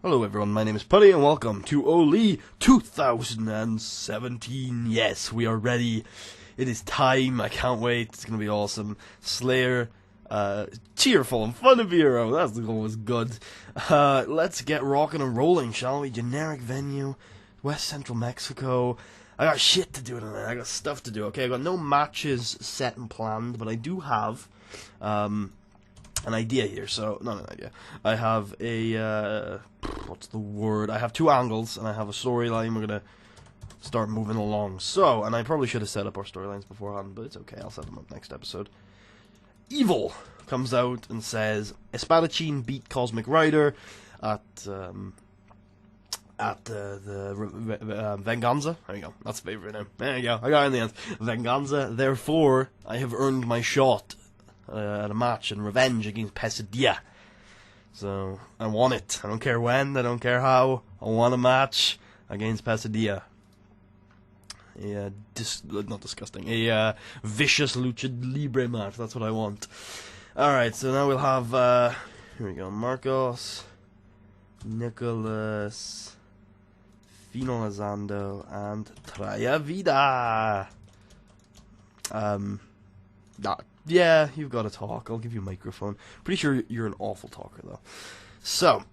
Hello everyone, my name is Putty and welcome to OLLIE 2017. Yes, we are ready. It is time. I can't wait. It's gonna be awesome. Slayer, cheerful and fun of hero. That's always good. Let's get rocking and rolling, shall we? Generic venue, West Central Mexico. I got shit to do tonight. I got stuff to do. Okay, I got no matches set and planned, but I do have an idea here. So, not an idea. I have a, what's the word? I have two angles, and I have a storyline. We're gonna start moving along. So, and I probably should have set up our storylines beforehand, but it's okay. I'll set them up next episode. Evil comes out and says, Espadachín beat Cosmic Rider at the Venganza. There you go. That's the favorite name. There you go. I got it in the end. Venganza. Therefore, I have earned my shot at a match in revenge against Pesadilla. So, I want it. I don't care when, I don't care how. I want a match against Pesadilla. A, not disgusting, a vicious lucha libre match. That's what I want. Alright, so now we'll have, here we go, Marcos, Nicholas, Finalizando, and Traya Vida. Yeah, you've got to talk. I'll give you a microphone. Pretty sure you're an awful talker, though. So,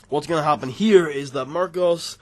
what's going to happen here is that Marcos,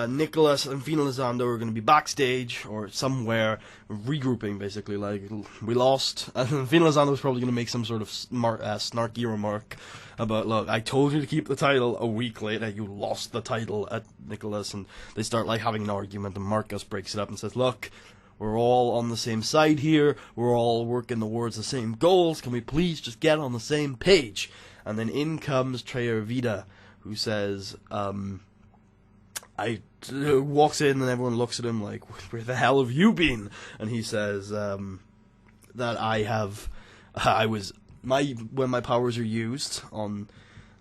Nicholas, and Finalizando are going to be backstage or somewhere regrouping, basically. Like, we lost, and Finalizando is probably going to make some sort of snarky remark about, look, I told you to keep the title. A week later, you lost the title at Nicholas, and they start, like, having an argument, and Marcos breaks it up and says, look, we're all on the same side here. We're all working towards the same goals. Can we please just get on the same page? And then in comes Traya Vida, who says, walks in and everyone looks at him like, where the hell have you been? And he says, that when my powers are used on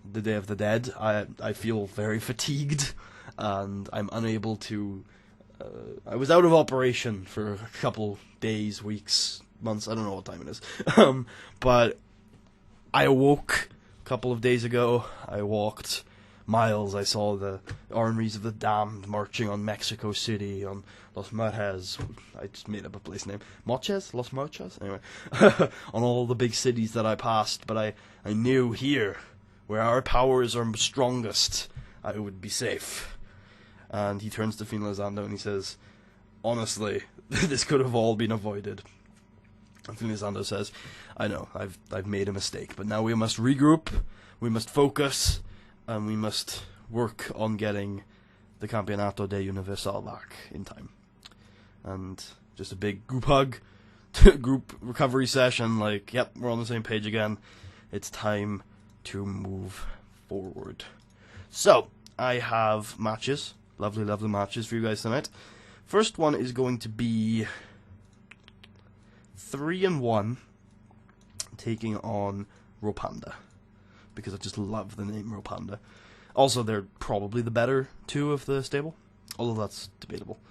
the Day of the Dead, I feel very fatigued, and I'm unable to, I was out of operation for a couple days, weeks, months, I don't know what time it is. But I awoke a couple of days ago. I walked miles. I saw the armies of the damned marching on Mexico City, on Los Moches. I just made up a place name. Moches? Los Moches? Anyway. On all the big cities that I passed. But I knew here, where our powers are strongest, I would be safe. And he turns to Finalizando and he says, honestly, this could have all been avoided. And Finalizando says, I know, I've made a mistake, but now we must regroup, we must focus, and we must work on getting the Campeonato de Universal back in time. And just a big group hug, group recovery session, like, yep, we're on the same page again. It's time to move forward. So, I have matches. Lovely, lovely matches for you guys tonight. First one is going to be 3-1 taking on Ropanda, because I just love the name Ropanda. Also, they're probably the better two of the stable, although that's debatable.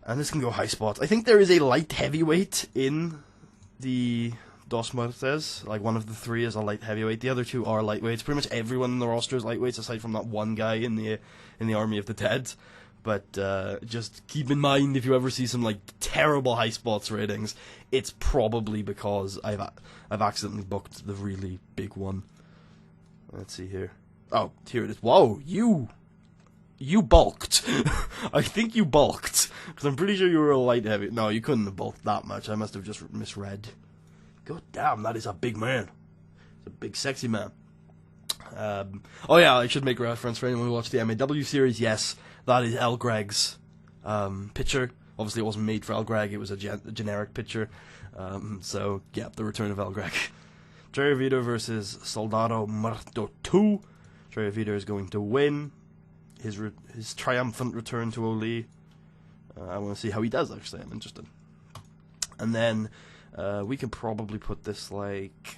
And this can go high spots. I think there is a light heavyweight in the Dos Muertes. Like, one of the three is a light heavyweight. The other two are lightweights. Pretty much everyone in the roster is lightweights, aside from that one guy in the Army of the Dead. But just keep in mind, if you ever see some like terrible high spots ratings, it's probably because I've accidentally booked the really big one. Let's see here. Oh, here it is. Whoa, you bulked. I think you bulked, because I'm pretty sure you were a light heavy. No, you couldn't have bulked that much. I must have just misread. God damn, that is a big man. It's a big, sexy man. Oh yeah, I should make reference for anyone who watched the MAW series. Yes, that is El Greg's picture. Obviously, it wasn't made for El Greg. It was a generic picture. So, yeah, the return of El Greg. Traya Vida versus Soldado Muerto 2. Traya Vida is going to win his triumphant return to OLLIE. I want to see how he does, actually. I'm interested. And then we can probably put this, like,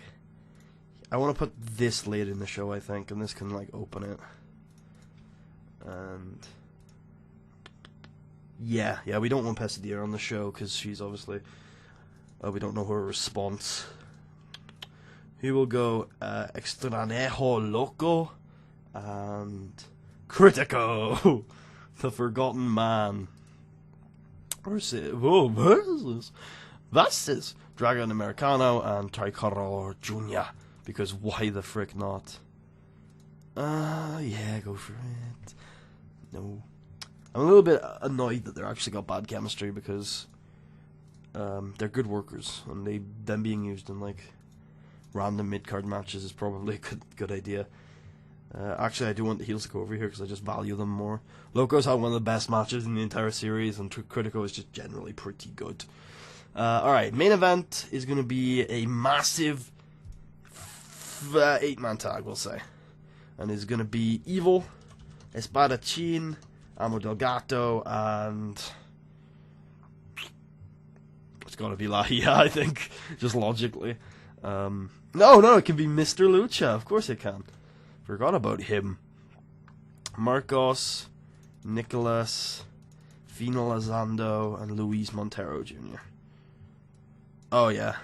I want to put this late in the show, I think, and this can, like, open it. And yeah, we don't want Pesadilla on the show, because she's obviously, we don't know her response. He will go Extranejo Loco and Critico, the Forgotten Man. Whoa, where is this? Versus Dragon Americano and Tricoro Jr. Because why the frick not? Yeah, go for it. No. I'm a little bit annoyed that they're actually got bad chemistry because they're good workers, and them being used in like random mid-card matches is probably a good idea. Actually, I do want the heels to go over here because I just value them more. Loco's had one of the best matches in the entire series, and Critico is just generally pretty good. Alright, main event is going to be a massive 8-man tag, we'll say. And it's going to be Evil, Espadachín, Amo del Gato, and it's got to be La Hija, I think, just logically. No, it can be Mr. Lucha, of course it can. Forgot about him. Marcos, Nicholas, Fino Lazando, and Luis Montero Jr. Oh yeah.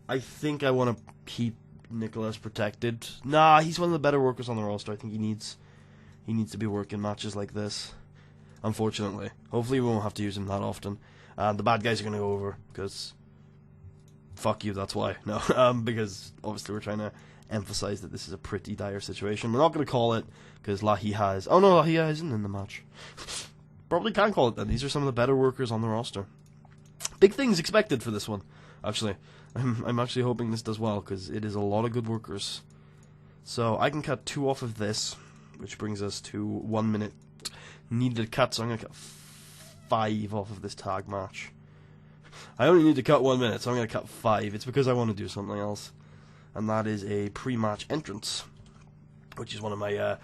I think I want to keep Nicholas protected. Nah, he's one of the better workers on the roster. I think he needs to be working matches like this. Unfortunately. Hopefully we won't have to use him that often. The bad guys are going to go over, because fuck you, that's why. No, because obviously we're trying to emphasize that this is a pretty dire situation. We're not going to call it, because La Hija is... Oh no, La Hija isn't in the match. Probably can't call it then. These are some of the better workers on the roster. Big things expected for this one, actually. I'm actually hoping this does well, because it is a lot of good workers. So I can cut 2 off of this, which brings us to 1 minute needed to cut, so I'm going to cut 5 off of this tag match. I only need to cut 1 minute, so I'm going to cut 5. It's because I want to do something else. And that is a pre-match entrance, which is one of my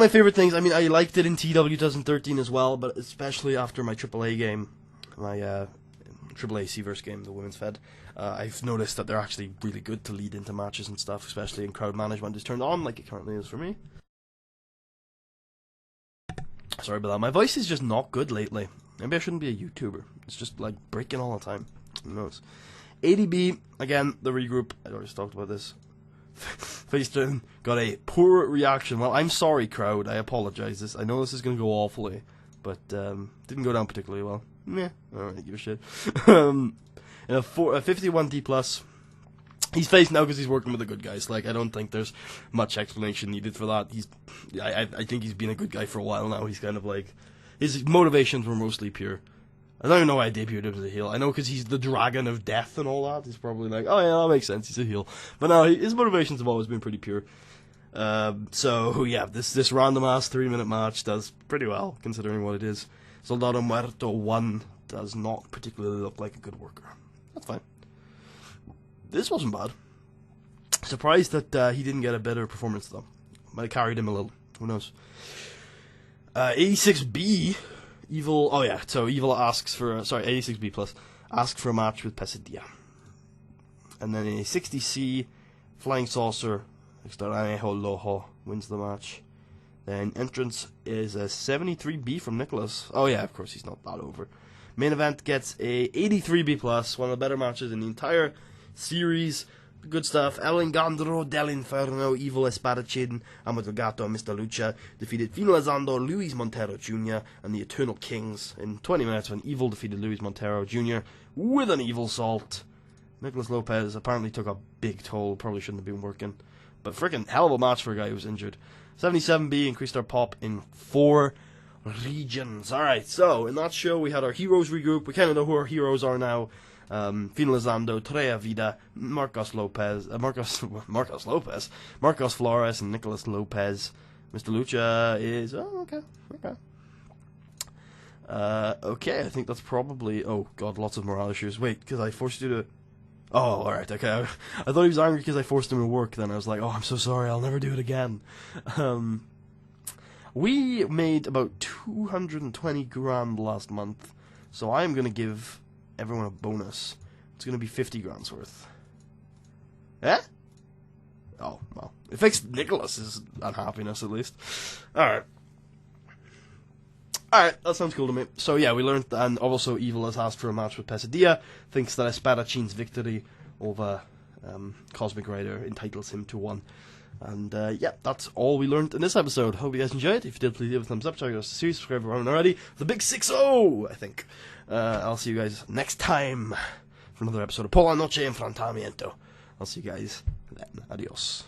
favorite things. I mean, I liked it in TEW2016 as well, but especially after my AAA game, my AAA C-verse game, the Women's Fed, I've noticed that they're actually really good to lead into matches and stuff, especially in crowd management is turned on, like it currently is for me. Sorry about that. My voice is just not good lately. Maybe I shouldn't be a YouTuber. It's just like breaking all the time. Who knows? ADB, again, the regroup. I already talked about this. Facedown got a poor reaction. Well, I'm sorry, crowd. I apologize. I know this is going to go awfully, but didn't go down particularly well. Meh, I don't really give a shit. In a 51D plus, he's faced now because he's working with the good guys. Like, I don't think there's much explanation needed for that. I think he's been a good guy for a while now. He's kind of like, his motivations were mostly pure. I don't even know why I debuted him as a heel. I know because he's the dragon of death and all that. He's probably like, oh yeah, that makes sense. He's a heel. But no, his motivations have always been pretty pure. So yeah, this random ass 3-minute match does pretty well considering what it is. Soldado Muerto 1 does not particularly look like a good worker. That's fine. This wasn't bad. Surprised that he didn't get a better performance though. Might have carried him a little. Who knows? 86B, Evil. Oh yeah, so Evil asks for 86B plus asks for a match with Pesadilla, and then a 60C, Flying Saucer, Extrañejo Lojo wins the match. Then entrance is a 73B from Nicholas. Oh yeah, of course he's not that over. Main event gets a 83B plus, one of the better matches in the entire series. Good stuff. El Engendro del Inferno, Evil Espadachín, Amo del Gato, and Mr. Lucha defeated Fino Lazando, Luis Montero Jr., and the Eternal Kings in 20 minutes when Evil defeated Luis Montero Jr. with an Evil Salt. Nicholas Lopez apparently took a big toll, probably shouldn't have been working. But freaking hell of a match for a guy who was injured. 77B increased our pop in 4 regions. Alright, so in that show we had our heroes regroup. We kind of know who our heroes are now. Fino Lazando, Treya Vida, Marcos Flores, and Nicholas Lopez. Mr. Lucha is... Oh, okay. Okay, I think that's probably... Oh, God, lots of morale issues. Wait, because I forced you to... Oh, alright, okay. I thought he was angry because I forced him to work. Then I was like, oh, I'm so sorry, I'll never do it again. We made about 220 grand last month, so I'm going to give everyone a bonus. It's going to be 50 grand's worth. Eh? Oh, well. It fixed Nicholas's unhappiness, at least. Alright. Alright, that sounds cool to me. So yeah, we learned, and also Evil has asked for a match with Pesadilla, thinks that Espadachín's victory over Cosmic Rider entitles him to one. And yeah, that's all we learned in this episode. Hope you guys enjoyed. If you did, please leave a thumbs up. Check out the series, subscribe if you haven't already. The big 6-0, I think. I'll see you guys next time for another episode of Por la Noche Enfrentamiento. I'll see you guys then. Adios.